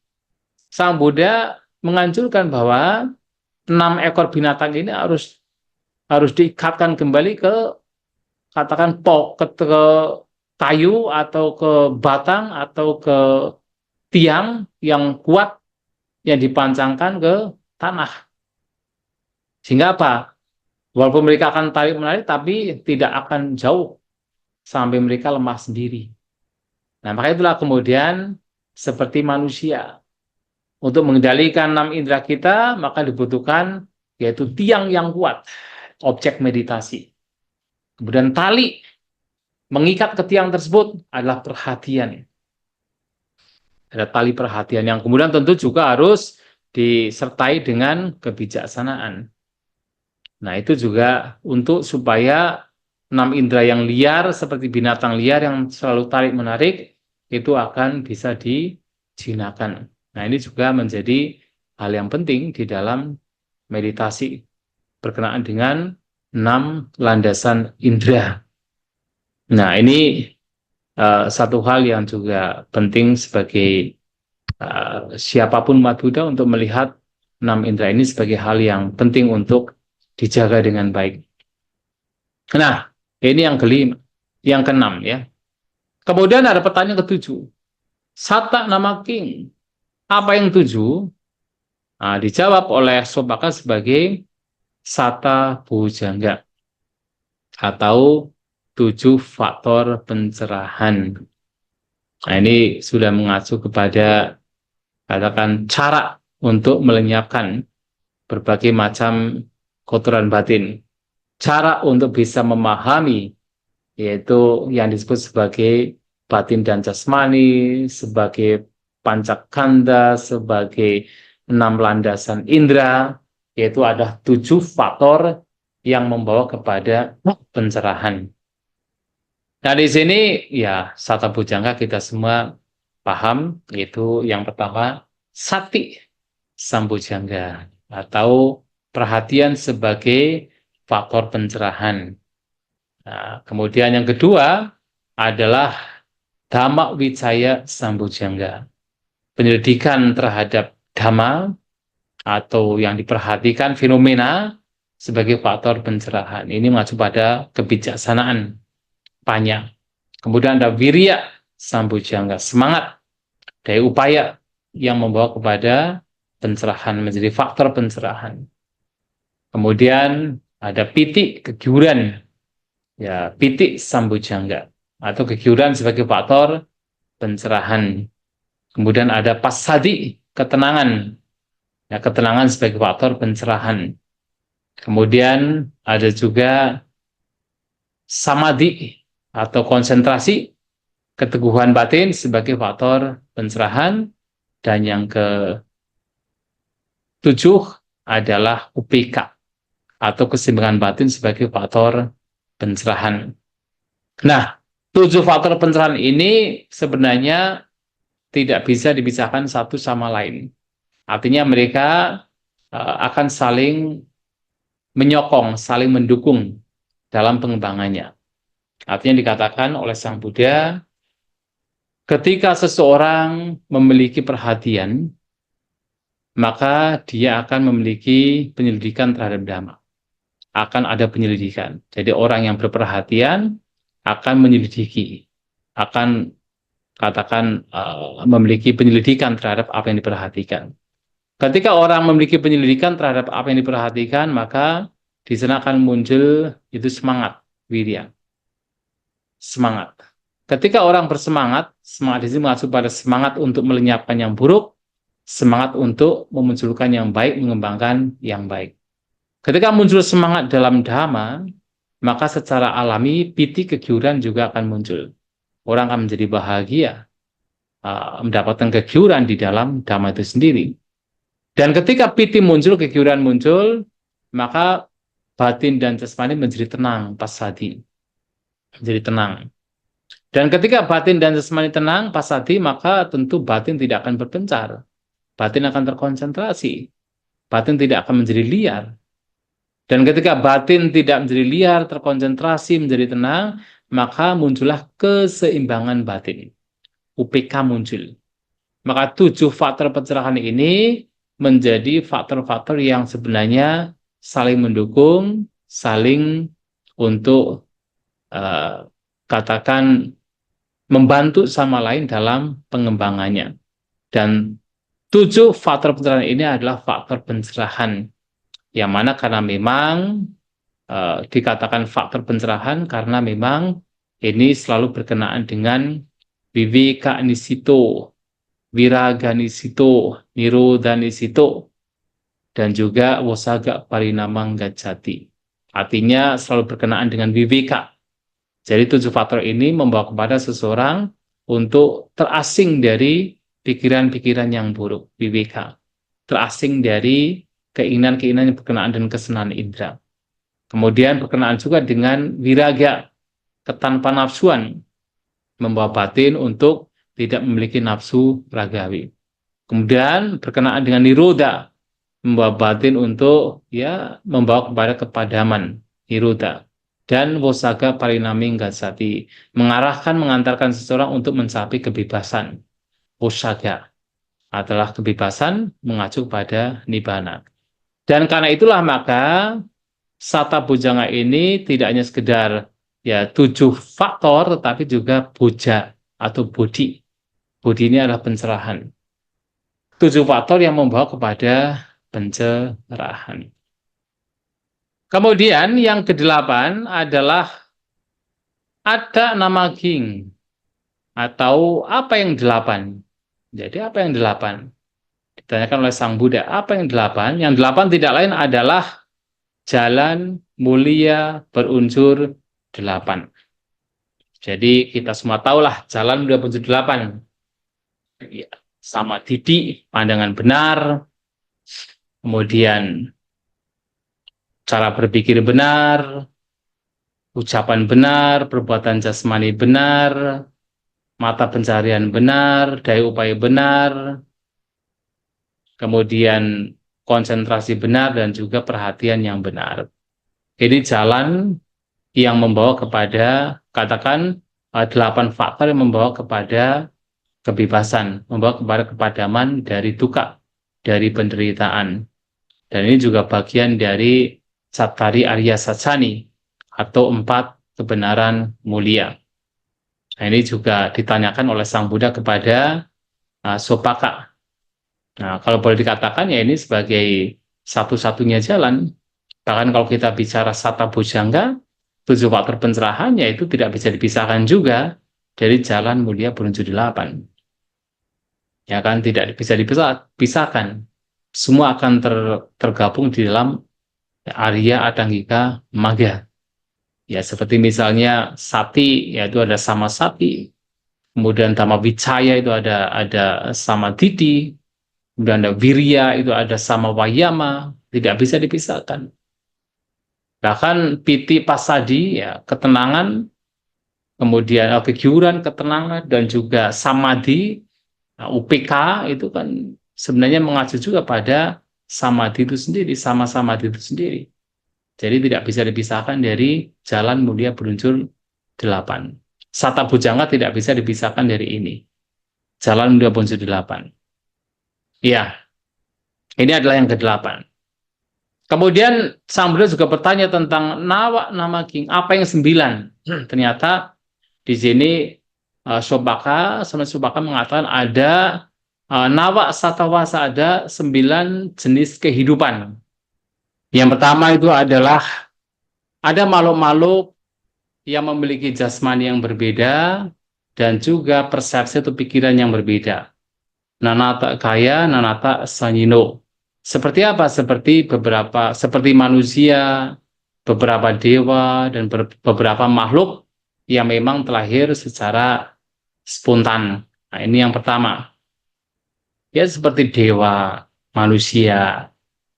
Sang Buddha menganjurkan bahwa 6 ekor binatang ini harus diikatkan kembali ke, katakan, ke kayu atau ke batang atau ke tiang yang kuat yang dipancangkan ke tanah. Sehingga apa? Walaupun mereka akan tarik menarik, tapi tidak akan jauh sampai mereka lemah sendiri. Nah, maka itulah kemudian seperti manusia. Untuk mengendalikan 6 indera kita, maka dibutuhkan yaitu tiang yang kuat, objek meditasi. Kemudian tali mengikat ke tiang tersebut adalah perhatian. Ada tali perhatian yang kemudian tentu juga harus disertai dengan kebijaksanaan. Nah, itu juga untuk supaya 6 indera yang liar seperti binatang liar yang selalu tarik-menarik itu akan bisa dijinakan. Nah, ini juga menjadi hal yang penting di dalam meditasi berkenaan dengan 6 landasan indera. Nah, ini satu hal yang juga penting sebagai siapapun umat Buddha untuk melihat 6 indera ini sebagai hal yang penting untuk dijaga dengan baik. Nah, ini yang kelima, yang keenam ya. Kemudian ada pertanyaan ketujuh. Sata nama king, apa yang tujuh? Nah, dijawab oleh Sobaka sebagai sata bujangga atau 7 faktor pencerahan. Nah, ini sudah mengacu kepada, katakan, cara untuk melenyapkan berbagai macam kotoran batin. Cara untuk bisa memahami, yaitu yang disebut sebagai batin dan jasmani, sebagai pancakanda, sebagai 6 landasan indera, yaitu ada 7 faktor yang membawa kepada pencerahan. Nah, di sini ya sata bujangga kita semua paham, yaitu yang pertama sati sambujangga atau perhatian sebagai faktor pencerahan. Nah, kemudian yang kedua adalah dhamma wicaya sambujangga, penyelidikan terhadap dhamma atau yang diperhatikan fenomena sebagai faktor pencerahan. Ini mengacu pada kebijaksanaan banyak. Kemudian ada wirya sambujangga, semangat dari upaya yang membawa kepada pencerahan, menjadi faktor pencerahan. Kemudian ada piti, kegiuran, ya, piti sambujangga atau kegiuran sebagai faktor pencerahan. Kemudian ada pasadi, ketenangan, ya, ketenangan sebagai faktor pencerahan. Kemudian ada juga samadhi atau konsentrasi, keteguhan batin sebagai faktor pencerahan. Dan yang ke-7 adalah upeka atau keseimbangan batin sebagai faktor pencerahan. Nah, 7 faktor pencerahan ini sebenarnya tidak bisa dipisahkan satu sama lain. Artinya mereka akan saling menyokong, saling mendukung dalam pengembangannya. Artinya dikatakan oleh Sang Buddha, ketika seseorang memiliki perhatian, maka dia akan memiliki penyelidikan terhadap Dhamma. Akan ada penyelidikan. Jadi orang yang berperhatian akan menyelidiki, akan katakan memiliki penyelidikan terhadap apa yang diperhatikan. Ketika orang memiliki penyelidikan terhadap apa yang diperhatikan, maka di sana akan muncul itu semangat, wirya, semangat. Ketika orang bersemangat, semangat di sini mengacu pada semangat untuk melenyapkan yang buruk, semangat untuk memunculkan yang baik, mengembangkan yang baik. Ketika muncul semangat dalam dhamma, maka secara alami piti kegiuran juga akan muncul. Orang akan menjadi bahagia, mendapatkan kegiuran di dalam dhamma itu sendiri. Dan ketika piti muncul, kegiuran muncul, maka batin dan jasmani menjadi tenang, pasadi, menjadi tenang. Dan ketika batin dan jasmani tenang, pasadi, maka tentu batin tidak akan berpencar. Batin akan terkonsentrasi. Batin tidak akan menjadi liar. Dan ketika batin tidak menjadi liar, terkonsentrasi, menjadi tenang, maka muncullah keseimbangan batin. UPK muncul. Maka 7 faktor pencerahan ini menjadi faktor-faktor yang sebenarnya saling mendukung, saling untuk katakan membantu sama lain dalam pengembangannya. Dan 7 faktor pencerahan ini adalah faktor pencerahan. Yang mana karena memang dikatakan faktor pencerahan karena memang ini selalu berkenaan dengan viveka nisito, viraga nisito, nirodha nisito, dan juga wasaga parinamang gacchati. Artinya selalu berkenaan dengan viveka. Jadi 7 faktor ini membawa kepada seseorang untuk terasing dari pikiran-pikiran yang buruk, viveka. Terasing dari keinginan-keinginan yang berkenaan dengan kesenangan indera. Kemudian berkenaan juga dengan viraga, ketanpa nafsuan, membawa batin untuk tidak memiliki nafsu ragawi. Kemudian berkenaan dengan nirodha, membawa batin untuk membawa kepada kepadaman, nirodha. Dan wasaga parinami gacchati, mengarahkan, mengantarkan seseorang untuk mencapai kebebasan. Wasaga adalah kebebasan mengacu pada nibbana. Dan karena itulah maka Sata bujanga ini tidak hanya sekedar 7 faktor, tetapi juga buja atau budi. Budi ini adalah pencerahan. 7 faktor yang membawa kepada pencerahan. Kemudian yang ke-8 adalah ada nama king atau apa yang 8. Jadi apa yang 8? Ditanyakan oleh Sang Buddha, apa yang 8? Yang 8 tidak lain adalah jalan mulia berunsur 8. Jadi kita semua tahulah jalan mulia berunsur 8. Sama didik, pandangan benar, kemudian cara berpikir benar, ucapan benar, perbuatan jasmani benar, mata pencarian benar, daya upaya benar, kemudian konsentrasi benar, dan juga perhatian yang benar. Ini jalan yang membawa kepada, katakan, 8 faktor yang membawa kepada kebebasan, membawa kepada kepadaman dari dukkha, dari penderitaan. Dan ini juga bagian dari Cattari Arya Sacani, atau 4 kebenaran mulia. Nah, ini juga ditanyakan oleh Sang Buddha kepada Sopaka. Nah, kalau boleh dikatakan ini sebagai satu-satunya jalan. Bahkan kalau kita bicara Sata Bujanga, 7 faktor pencerahan, itu tidak bisa dipisahkan juga dari jalan mulia berunsur 8. Ya kan, tidak bisa dipisahkan. Semua akan tergabung di dalam Arya Adanggika Magga. Ya, seperti misalnya sati, yaitu ada sama sati. Kemudian Dhamma Vicaya itu ada sama didi. Kemudian ada wirya, itu ada sama wayama. Tidak bisa dipisahkan. Bahkan piti pasadi, ketenangan, kemudian kegiuran, ketenangan, dan juga samadhi, UPK itu kan sebenarnya mengacu juga pada samadhi itu sendiri, sama samadhi itu sendiri. Jadi tidak bisa dipisahkan dari jalan mulia berunsur delapan. Sata bujangga tidak bisa dipisahkan dari ini. Jalan menuju Bonsu delapan. Ya, ini adalah yang kedelapan. Kemudian Sang Buddha juga bertanya tentang nawa nama king, apa yang sembilan? Ternyata di sini sama Sobaka mengatakan ada nawa satawasa, ada 9 jenis kehidupan. Yang pertama itu adalah ada makhluk-makhluk yang memiliki jasmani yang berbeda dan juga persepsi atau pikiran yang berbeda. Nanata kaya, nanata sanyino. Seperti apa? Seperti manusia, beberapa dewa, dan beberapa makhluk yang memang terlahir secara spontan. Nah, ini yang pertama. Ya, seperti dewa, manusia,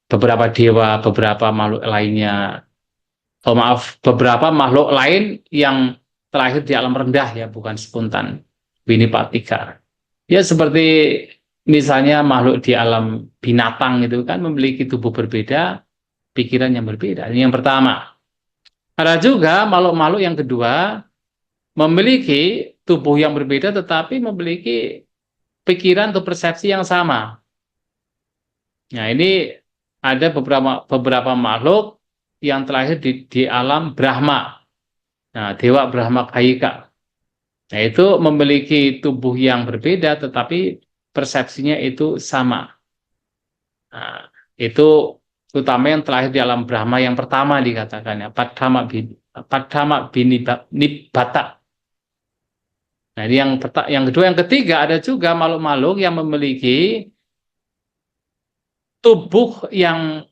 beberapa makhluk lainnya. Oh, maaf, beberapa makhluk lain yang terlahir di alam rendah ya, bukan spontan. Winipatika. Ya, seperti misalnya makhluk di alam binatang itu kan memiliki tubuh berbeda, pikiran yang berbeda. Ini yang pertama. Ada juga makhluk-makhluk yang kedua memiliki tubuh yang berbeda tetapi memiliki pikiran atau persepsi yang sama. Nah, ini ada beberapa makhluk yang terlahir di alam Brahma. Nah, Dewa Brahma Kayika. Nah, itu memiliki tubuh yang berbeda tetapi persepsinya itu sama. Nah, itu utama yang terlahir di alam Brahma yang pertama dikatakan ya, Padhama Binibata. Nah, ini yang kedua, yang ketiga ada juga makhluk-makhluk yang memiliki tubuh yang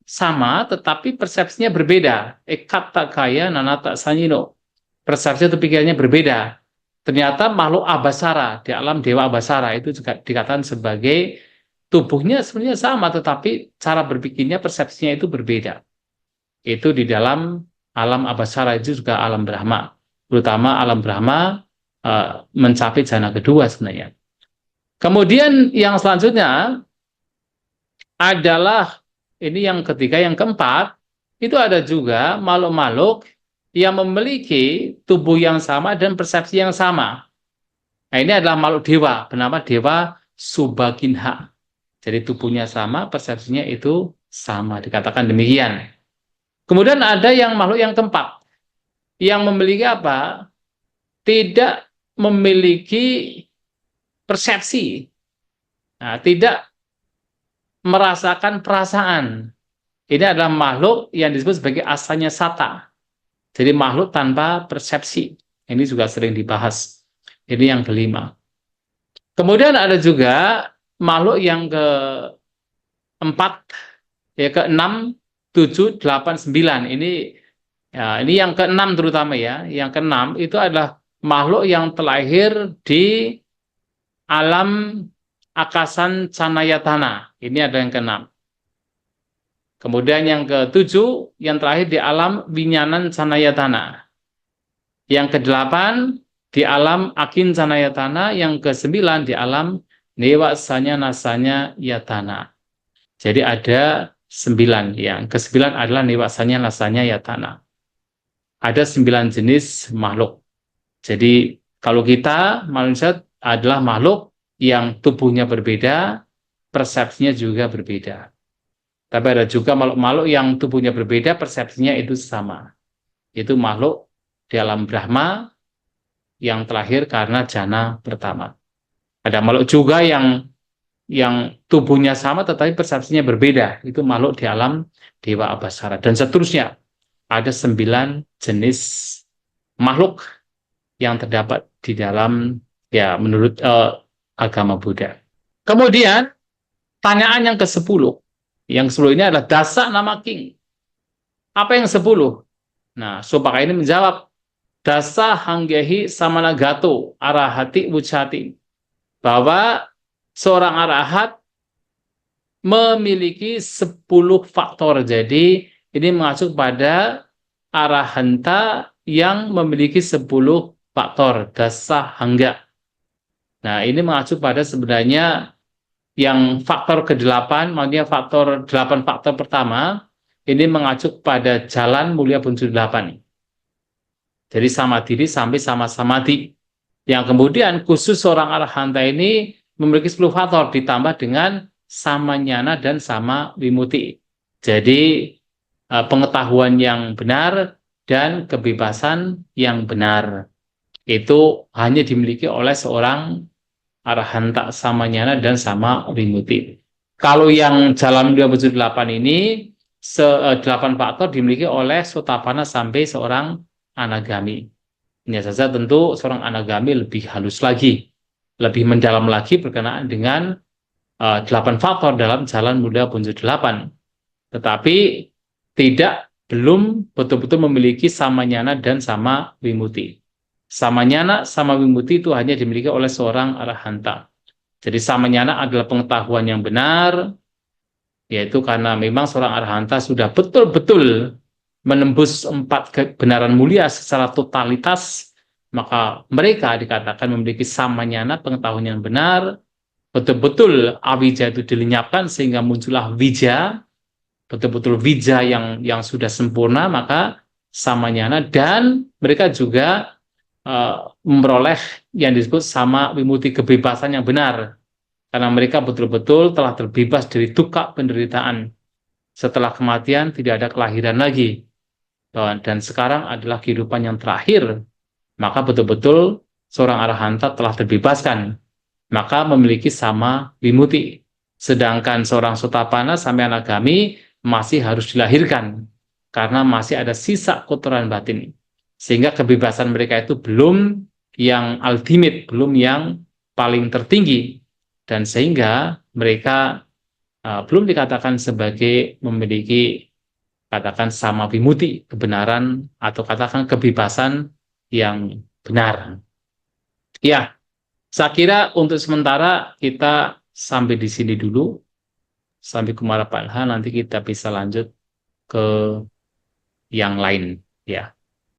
sama tetapi persepsinya berbeda. Ekata kaya nanata sanyino. Persepsi atau pikirannya berbeda. Ternyata makhluk Abasara di alam Dewa Abasara itu juga dikatakan sebagai tubuhnya sebenarnya sama tetapi cara berpikirnya, persepsinya itu berbeda. Itu di dalam alam Abasara, itu juga alam Brahma. Terutama alam Brahma mencapai jana kedua sebenarnya. Kemudian yang selanjutnya adalah ini yang ketiga, yang keempat, itu ada juga makhluk-makhluk yang memiliki tubuh yang sama dan persepsi yang sama. Nah, ini adalah makhluk dewa, bernama Dewa Subaginha. Jadi tubuhnya sama, persepsinya itu sama, dikatakan demikian. Kemudian ada yang makhluk yang keempat, yang memiliki apa? Tidak memiliki persepsi, nah, tidak merasakan perasaan. Ini adalah makhluk yang disebut sebagai asanya sata. Jadi makhluk tanpa persepsi. Ini juga sering dibahas. Ini yang kelima. Kemudian ada juga makhluk yang keempat, ya keenam, tujuh, delapan, sembilan. Ini yang keenam terutama ya. Yang keenam itu adalah makhluk yang terlahir di alam akasan canayatana. Ini ada yang keenam. Kemudian yang ketujuh, yang terakhir di alam winyanan canayatana. Yang kedelapan di alam akin canayatana. Yang kesembilan di alam newasanya nasanya yatana. Jadi ada 9. Yang kesembilan adalah newasanya nasanya yatana. Ada 9 jenis makhluk. Jadi kalau kita manusia adalah makhluk yang tubuhnya berbeda, persepsinya juga berbeda. Tapi ada juga makhluk-makhluk yang tubuhnya berbeda, persepsinya itu sama. Itu makhluk di alam Brahma yang terlahir karena jana pertama. Ada makhluk juga yang tubuhnya sama tetapi persepsinya berbeda. Itu makhluk di alam Dewa Abasara. Dan seterusnya. Ada 9 jenis makhluk yang terdapat di dalam, ya menurut agama Buddha. Kemudian pertanyaan yang ke-10. Yang 10 ini adalah dasa nama king. Apa yang 10? Nah, Sobaka ini menjawab, dasa hanggehi samanagato arahati wucati. Bahwa seorang arahat memiliki 10 faktor. Jadi ini mengacu pada arahanta yang memiliki 10 faktor, dasa hangga. Nah, ini mengacu pada sebenarnya yang faktor ke-8, maksudnya 8 faktor pertama, ini mengacu pada jalan mulia Buncu 8. Jadi sama diri sampai sama samadhi. Yang kemudian khusus seorang arahanta ini memiliki 10 faktor ditambah dengan samanyana dan sama wimuti. Jadi pengetahuan yang benar dan kebebasan yang benar itu hanya dimiliki oleh seorang arahanta samanyana dan sama wimuti. Kalau yang jalan 278 ini 8 faktor dimiliki oleh sotapana sampai seorang anagami. Hanya saja tentu seorang anagami lebih halus lagi, lebih mendalam lagi berkenaan dengan 8 faktor dalam jalan muda punju 8. Tetapi belum betul-betul memiliki samanyana dan sama wimuti. Samanyana sama wimuti itu hanya dimiliki oleh seorang arahanta. Jadi samanyana adalah pengetahuan yang benar, yaitu karena memang seorang arahanta sudah betul-betul menembus 4 kebenaran mulia secara totalitas, maka mereka dikatakan memiliki samanyana, pengetahuan yang benar, betul-betul awija itu dilenyapkan sehingga muncullah wija, betul-betul wija yang sudah sempurna, maka samanyana, dan mereka juga memperoleh yang disebut sama wimuti, kebebasan yang benar, karena mereka betul-betul telah terbebas dari duka penderitaan. Setelah kematian tidak ada kelahiran lagi, dan sekarang adalah kehidupan yang terakhir, maka betul-betul seorang arahanta telah terbebaskan, maka memiliki sama wimuti. Sedangkan seorang sotapana sampai anagami masih harus dilahirkan, karena masih ada sisa kotoran batin. Sehingga kebebasan mereka itu belum yang ultimate, belum yang paling tertinggi. Dan sehingga mereka belum dikatakan sebagai memiliki, katakan sama wimuti, kebenaran, atau katakan kebebasan yang benar. Ya, saya kira untuk sementara kita sampai di sini dulu, sampai Kumara Palha, nanti kita bisa lanjut ke yang lain. Ya.